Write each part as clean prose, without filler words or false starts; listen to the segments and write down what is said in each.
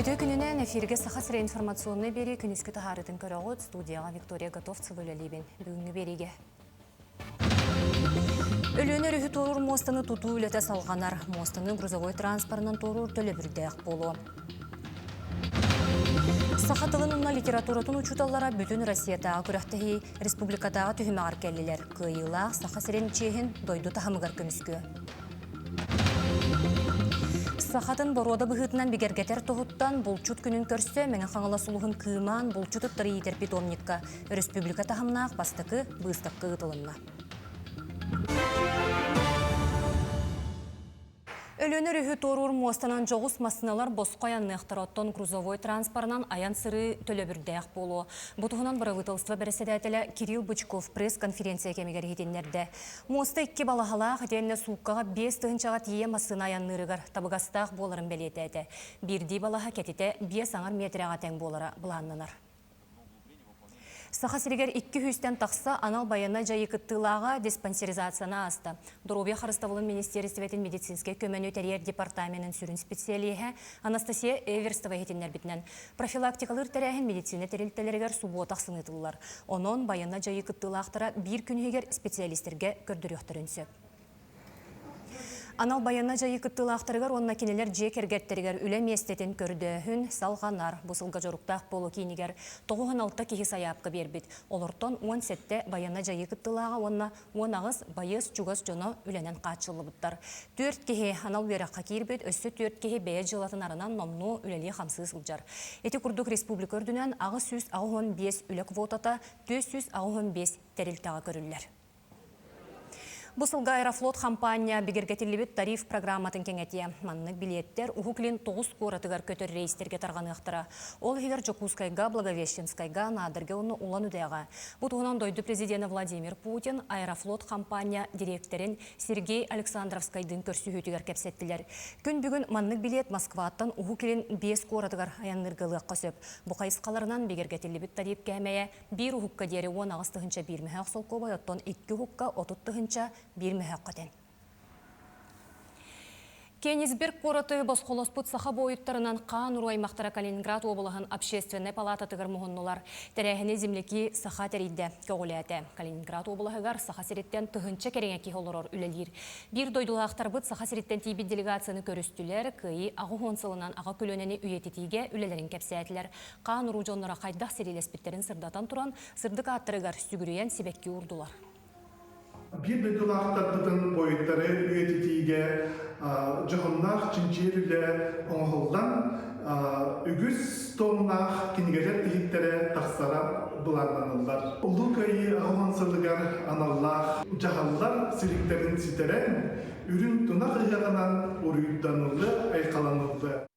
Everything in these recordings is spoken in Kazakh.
Күті күнінен эфирге сақасыры информационный бері күніскі тахарытын көріғыт студияға Виктория Готовцева өлелейбен бүгінгі береге. Өліні рүхі торур мостаны тұту үлеті салғанар. Мостаны грузовой транспорынан торур төлі бүрдәқ болу. Сақатылынына литературатын учуталлара бүтін Россиятаға күрәқтігі республикатаға түхімі аркелілер. Күйілақ сақасырын чейін дойду тахымығар күміскі. Сақатын борода бұғытынан бігергетер тұғыттан бұлчут күнін көрсе, мәңін қаңыла сұлығын күйман бұлчут ұттыры етер питомникка республика тахымнақ бастықы бұғыстыққы ұтылынна. Өліні рүхі торур мостанан жоғыс масыналар босқоян нықтыроттон грузовой транспорынан аян сыры төлі бүрдәқ болу. Бұтығынан бұравытылсыва бәріседәтілі Кирилл Бычков пресс-конференция кемегер етенлерді. Мосты 2 балағалақ әтеніне суыққаға 5 тұғыншаға тие масына аян нырығар табығастақ боларын бәлеті әті. Бірді балаға кәтеті 5 аңар метріға тәң болары бұланнынар. Саха сирегер 200-тен тақса анал баяна жайы кыттылаға диспансеризацияна асты. Дұрубия Харыставылын Министерстветін медицинске көмені өтерер департаментін сүрін специалиеге Анастасия Эверстова етінлер бітінен. Профилактикалыр тәрәхін медицина тәрелтелерігер субуатақ сыңытылылар. Онын баяна жайы кыттылақтыра бір күнігер специалистерге көрдіріқтірінсі. Анал баяна жайы кыттылақтырығар онна кенелер жек ергеттерігер үлем естетін көрдіхін салғанар. Бұсылға жорықтақ болу кейінігер 96 кейі саяпқы бербет. Олыртон 10 сетте баяна жайы кыттылаға онна 10 ағыз байыз чугас жоны үленен қатшылы бұттар. 4 кейі анал вераққа кейірбет, өссі 4 кейі бәйет жылатын арынан номну үлелі қамсыз ұлжар. Эти күрдік республика үрдінен ағыз 115 үлі квотата 415 тәрілтаға көрілілер. Бұсылға Аэрофлот компания бігергетілібет тариф программатын кеңетия. Маннық билеттер ұхуклин 9 қоратығар көтір рейстерге тарғаны ұқтыра. Ол хилер Жокускайға, Благовещенскайға, Надырге оны улан үдеға. Бұтығынан дойды президенті Владимир Путин Аэрофлот компания директорин Сергей Александровскайдың көрсі өтігер кәпсеттілер. Күн бүгін маннық билет Москваттан ұхуклин 5 қоратығар аяннырғылық қосып. Бұқайысқаларынан бігергетілібет тариф кәмәйе 1 ұхыққа дері 10 ағыстығынша 1 мәхақ сол көбай, оттон 2 ұхыққа 30-тұғынша bir mühakkaten. Кенисберг қораты босқолоспыт саха бойыттарынан қан ұру аймақтара Калининград облығын общественный палата тығыр мұғыннулар. Тәрәхіне землеки саха тәрейді көгіләті. Калининград облығығар саха сереттен тұғынча кереңе кейолырор үлелер. Bir дойдулақтар бұд саха сереттен тейбет делегацияны көрістілер, күйі ағы ғонсылынан аға көлөнені үйететіге үлелерін кәпсәтілер. Қан ұру жонлара қайдақ серелеспеттерін сырдатан тұран, сырдық аттырығар сүгіріен себекке ұрдылар. Bir bedulaqtardığın boyutları üyetitiğe cahınlar çinçeriyle oğuldan ügüz tonlar kingeler dihitlere taksara bulanlanırlar. Ulu kayı ağansılıgar anallar, cahallar siliklerin siteren ürün tunak ıyağından uruyutlanıldı, aykalanıldı.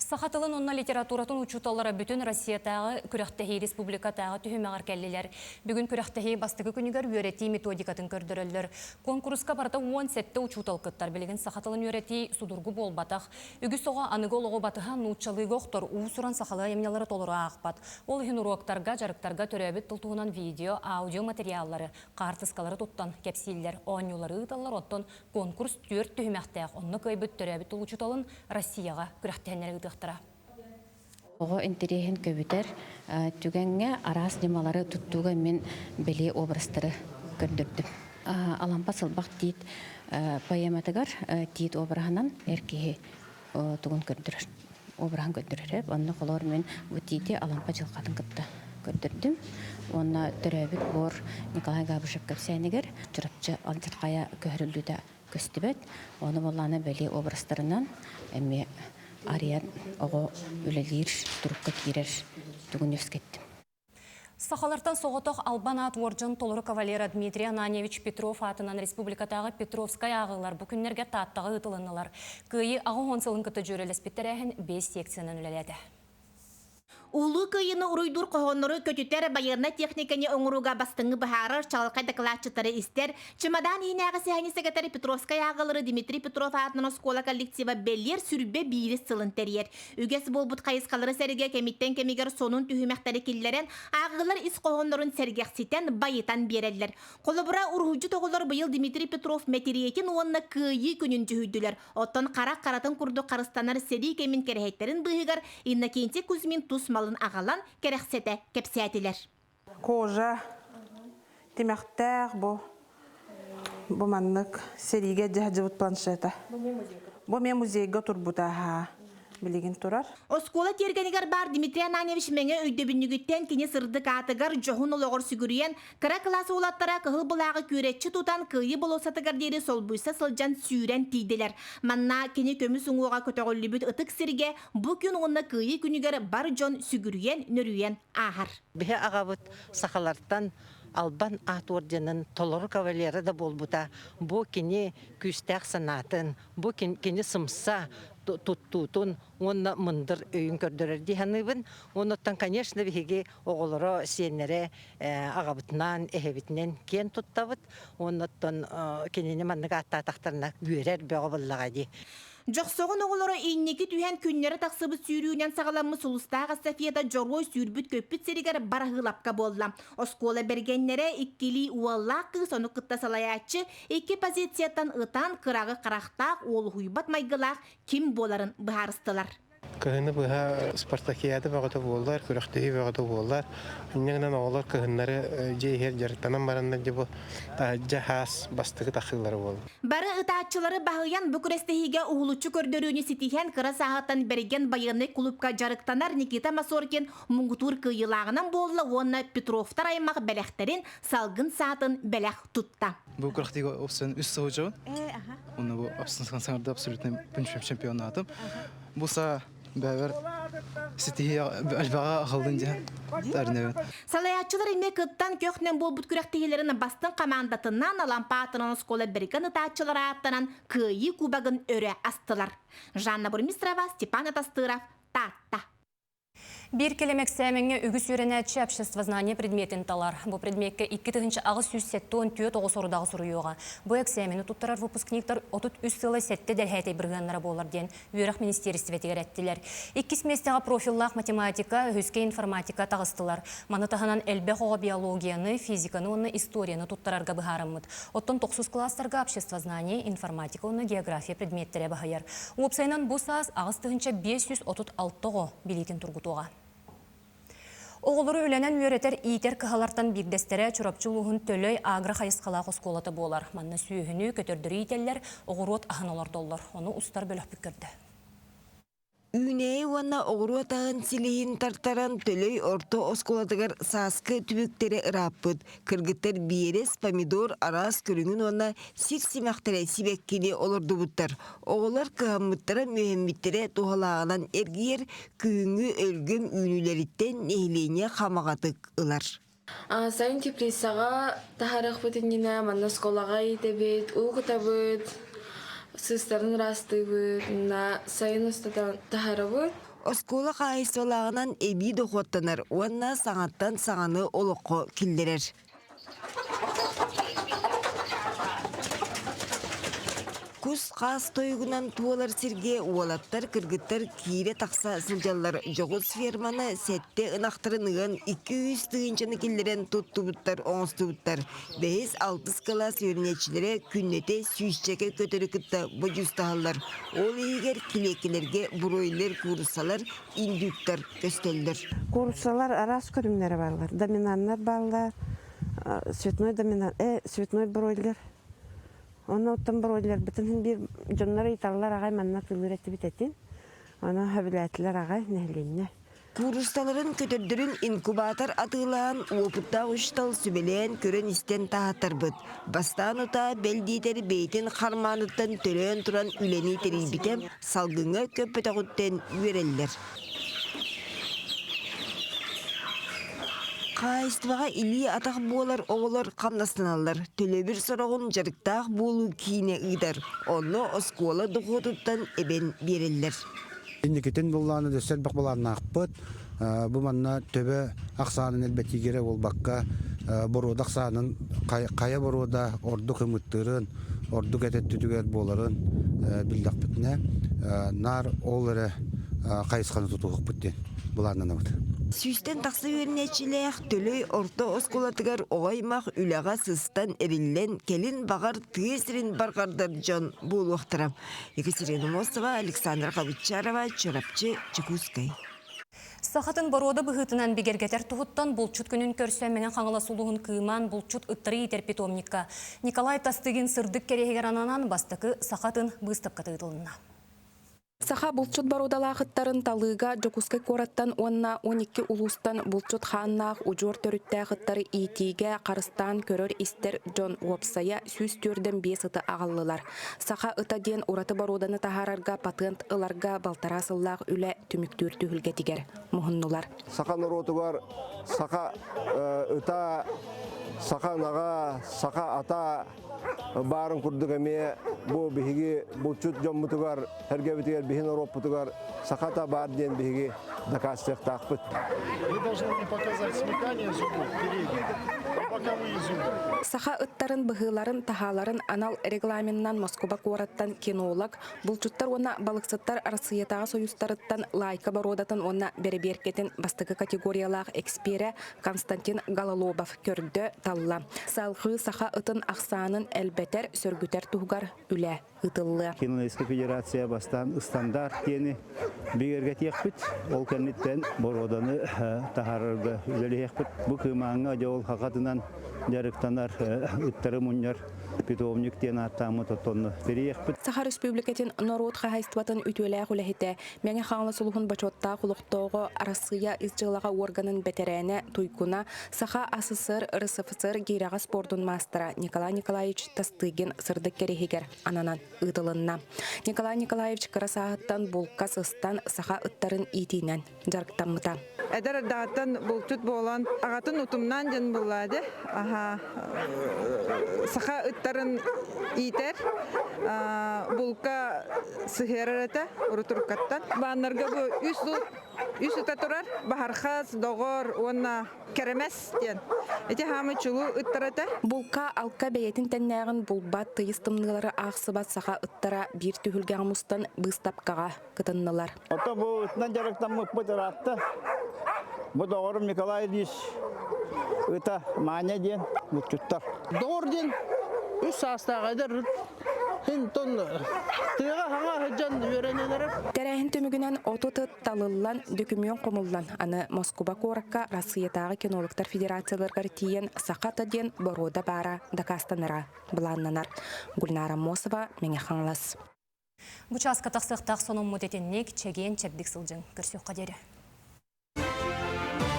Сахатылын онна литературатын учуталары бүтін Россиятағы күрәқтәхи республикатағы түхімәғар кәлілер. Бүгін күрәқтәхи бастығы күнігер үйрети методикатын көрдірілдір. Конкурсқа барда 10 сәтті учутал кыттар білген сахатылын үйрети судургу бол батақ. Үгі соға анығы олығы батыға нұтчалы ғоқтыр ұсыран сахалы емнелері толыры ақпат. Ол хин уроктарға, жарықтарға төрәбіт тұлтуғынан видео, аудио материаллары, қартысқалары тұттан кәпсейлер, оңюлары ұталар оттан конкурс 4 түхімәқтәқ. Онны көйбіт төрәбіт учуталын Россияға күрәқтәхінері Оғы интереген көбітер, түгенге арас демалары тұттуға мен біле обрастыры көрдірдім. Алампа сылбақ дейд поэматығар дейд обрағынан әркеге тұғын көрдірір. Обрағын көрдірір. Онны қолар мен өтейде алампа жылқатын күтті көрдірдім. Онна түрәбіт бор Николай Габышев көпсәнігер жүріпчі алтырқая көрілді көстібет. Оны боланы біле обрастырынан әме Ариян оғы үлелер, тұрыққа керер түгін өскеттім. Сахалартан соғытық Албанат Орджын толыры кавалера Дмитрий Ананевич Петров атынан республикатағы Петровскай ағылар бүкінлерге таттағы ұтылынылар. Күйі ағы онсылын күті жүрелес біттірәхін 5 секциянын үлеледі. Улу кыйыны уруйдур кохоннору көтүтер байырна техниканы оңуруга бастыңы бахарар чалкай докладчытары истер. Чемодан инәгы сәхәни секретарь Петровская агылары Дмитрий Петров атынан школа коллектива беллер сүрбе бийри сылын терьер. Үгес болбут кайыскалары сәрге кемиттен кемигер сонун түһүмәктәре киллерен агылар ис кохоннорун сәргәкситен байытан береллер. Колобура урһуҗу тоголор быйыл Дмитрий Петров метериетин уонна кыйы күнүн жүһүдүләр. Оттон карак-каратын курду карыстанар сери кемин керехеттерин быйыгар Иннокентий Кузьмин тус малын агалан керексете кепсәтилер. Кожа темәктәр бу маннык сериге җәһҗәбут планшета. Бу мен музейга турбута билеген турар. Оскола тергенигер бар Дмитрий Ананевич меңе өйдөбүнүгүттен кини сырды катыгар жохун ологор сүгүрүен кыра классы улаттара кыһыл булагы күрәтчи тутан кыйы болосатыгар дери сол буйса сылжан сүүрен тийделер. Манна кини көмүс уңуга көтөгөлүбүт ытык сирге бу күн онна кыйы күнүгер бар жон сүгүрүен нөрүен ахар. Бе агабыт сахалардан Албан ат орденин толору кавалері да болбута. Бу кини күстәк санатын, бу кини сымса туттутун, онна мындыр өйін көрдірер диханыбын. Оныттан, конечно, беге оғылары сенері ағабытынан, әхебітінен кен туттабыт. Оныттан кенені манныға аттатақтарына үйерер бәғабыллаға де. Жоқсоғын оғылары үйіннекі түйен күннері тақсыбы сүйрүүнен сағаламы сұлыстағы Софияда жоргой сүйрбіт көппіт серігер барахылапқа болла. Оскола бергеннері иккили уаллақы соны қытта салаячы, екі позицияттан ытан қырағы қарақтақ ол хуйбат майгылақ ким боларын бұхарыстылар. Кыһыны быһа Спартакиада багыта боллар, күрәхтеһи багыта боллар. Иннегенен оглар кыһыннары җейһер жарыктанан бараннар җибо җахас бастыгы тахыллары бол. Бары ытаатчылары баһыян Букурестеһиге уһулучу көрдөрүүнү ситиһен кыра саһаттан берген байыны клубка жарыктанар Никита Масоркин муңгутур кыйылагынан болла онна Петровтар аймак белехтерин салгын саатын белех тутта. Бу күрәхтеге опсын үс соҗу. Оны бу опсын саңарда абсолютно бунчым чемпионатым. Буса бәвер ситихи албага ахылдынжа тарнебен. Салаячылар эме кыттан көкнен болбут күрәктегелерин бастын командатынан алампатынан скола берген ытаатчылар аттанан кыйы кубагын өрө астылар. Жанна Бурмистрова, Степан Атастыров, Татта. Bir келемек сәмеңе үгіс үйренәтші общество знания предметін талар. Бұл предметке 2-тігінші ағыз сүз сәтті 10-9 сорудағы сұруйуға. Бұл әксәмені тұттырар выпускниктар 33 сылы сәтті дәлхәтей біргенлері болар ден үйрақ министерістіветігер әттілер. 2 местеға профиллақ математика, өске информатика тағыстылар. Манытағынан әлбе қоға биологияны, физиканы, оны историяны тұттырарға бұхарымыд. Оттан 9 кластарға общество знания, информатика, оны география предметтері бағайар. Уопсайнан бұл саз ағыз-тігінші 536 билетін тұрғытуға. Оғылыры өләнен үйретер иетер кығалартан бигдестері чұрапчылуғын төлөй агры қайысқалақ осколаты болар. Манна сүйіхіні көтердірі ителер оғырот ағыналар доллар. Оны ұстар бөлік бүкірді. Үней ванна оғыротағын силейін тартаран төлөй орто осколадығар саскы түбіктері ыраппыд. Кыргыттар биерес, помидор, арас көріңін ванна сир-симақтары сибеккені олырды бұттар. Оғылар кығаммыттары мөһеммиттері туғалағынан әргейер күйіңі өлгім үнілеріттен нехилене қамағатық ылар. Сайын теплисаға тахарық бұтынына манна сколаға етебет, уғыта бұт. Сыстарын расты бұд, сайын ұстадан тахары бұд. Оскола қайыстолағынан әбей доқуаттанар, уанна саңаттан саңаны олыққо келдерер. Күз қас тойғынан туалар серге уалаттар кіргіттар кейре тақса сылжалар жоғыз ферманы сәтте ынақтырынығын 200 тығыншаны келдерен тұттыбыттар, оңыстыбыттар. 5-6 класс өрнетшілері күннете сүйісчеке көтері күтті бұжыстағалар. Ол егер килекелерге бұройлер курсалар, индюктар көстелдер. Курсалар арас көрімлері балар. Доминаннар балар, светной бройлер. Оны оттан бройлер бітін бір жонлары италар ағай манна кылыр әті бітетін. Оны хөбіләтілер ағай нәхленне. Курусталарын көтердірін инкубатор атылан опытта ұштал сүбелен көрін істен тағаттар бұд. Бастан ұта бәлдейтері бейтін қарманыттан төлен тұран үлені терейбітем салгыңы көппетағыттен үйерелдер. Қайыстываға илі атақ болар оғылар қамнастыналар. Төлебір сұрағын жарықтақ болу кейіне ұйдар. Оны оскола дұғытыптан әбен берелер. Индикетін болғаны дөстер бақ боларына ақпыт. Бу манна төбө аксанын элбетигере ол бакка борода аксанын кая борода орду кымыттырын, орду кететтүгөр боларын билдак битне. Нар олары кайысканы тутук биттен. Буларнан абыт. Сүстен тақсы өрнечілех төлөй орто осколатыгар оғаймақ үлаға сыстан эриллен келин бағар тыесірін барғардар жон бұл оқтырам. Екатерина Мосова, Александра Хавычарова, Чарапчы, Чекускай. Сахатын борода быхытынан бигергетер туғыттан бұлчут күнін көрсен менен қаңыла сулуғын кыыман бұлчут ыттыры етер питомникка. Николай Тастыгин сырдык керегер ананан бастықы сахатын быстап катыдылына. Саха булчут барудалағыттарын талыға жокускай кораттан онна 12 улустан булчут ханнақ ұжор төріттәғыттары итиге қарыстан көрір истер Джон Уопсая сүз түрден 5 ыты ағаллылар. Саха ыта ден ураты баруданы тахарарға патент ыларға балтарасыллақ үлі түміктүр түхілгетігер. Мұхыннулар. Саха нұротуғар, саха ыта, саха наға, саха ата барын күрдігіме бұл бігі бұлчут жоммутугар, әргебітігер біхін ороппутугар, сақата бар ден бігі дакастық тақпыт. Вы должны мне показать смыкание зубов передних, а боковые зубы. Саха ыттарын быхыларын тахаларын анал регламеннан Москва кораттан кинолог, бұлчуттар ona балықсыттар арсыятаға союстарыттан лайка бародатын ona береберкетін бастығы категориялақ экспере Константин Гололобов көрді талла. Салқы саха ытын ақсанын әлбетер сөргүтер туғар үлі ытылы. Кинолайская федерация бастан стандарт ені бігерге текпіт, ол кәнеттен бороданы тахарырға үлі екпіт. Бұл кымаңға жол хақатынан жарықтанар ыттары мұньяр питомник тен аттамы тотонны переекпіт. Саха республикатын народ хахайстватын ütөләк үләхеті, мәңе қаңлы сұлығын бачотта құлықтауғы арасыя изжылаға органын бәтерәне туйкуна Саха АССР РСФСР гейраға спордун мастера Николай Николаевич Тастыгин сырдық керехегер ананан ыдылынна. Николай Николаевич қарасағыттан бұлқа сыстан Саха ыттарын итинен жарықтамыта. Әдір дағыттан бұлчут болан ағатын ұтымнан жын бұлады. Саха ыттарын итер, бұлқа сығырырыты ұрытұрқаттан. Бағанларға бұл үс ұта тұрар, бағарқаз, доғыр, онна кәрімәс ден. Әте хамы чулу ыттырыты. Бұлқа алқа бәйетін тәннәғын бұлбат тыйыстымнылары ақсыбат Саха ыттара бір түйілген мұстан бұстапқаға қытыннылар. Ота бұл ұтынан жарықтан мұқпы тұрақты. Бұл доғырым Николай Ильич ыта маня ден бұлчуттар. Доғыр ден үс астағайдар хинтон тыға хаңа хыджан үйренелері. Тәрәхін төмігінен отуты талылан дөкімион қомылдан аны Москва коракка Россиятағы кинологтар федерацияларғар тиен Сақата ден борода бара дакастаныра бұланнанар. Гүлнара Мосова, мене қаңлас. Бұчасқа тақсықтақ соның мұтетіннек чеген чәбдік сылжың көрсеу қадері.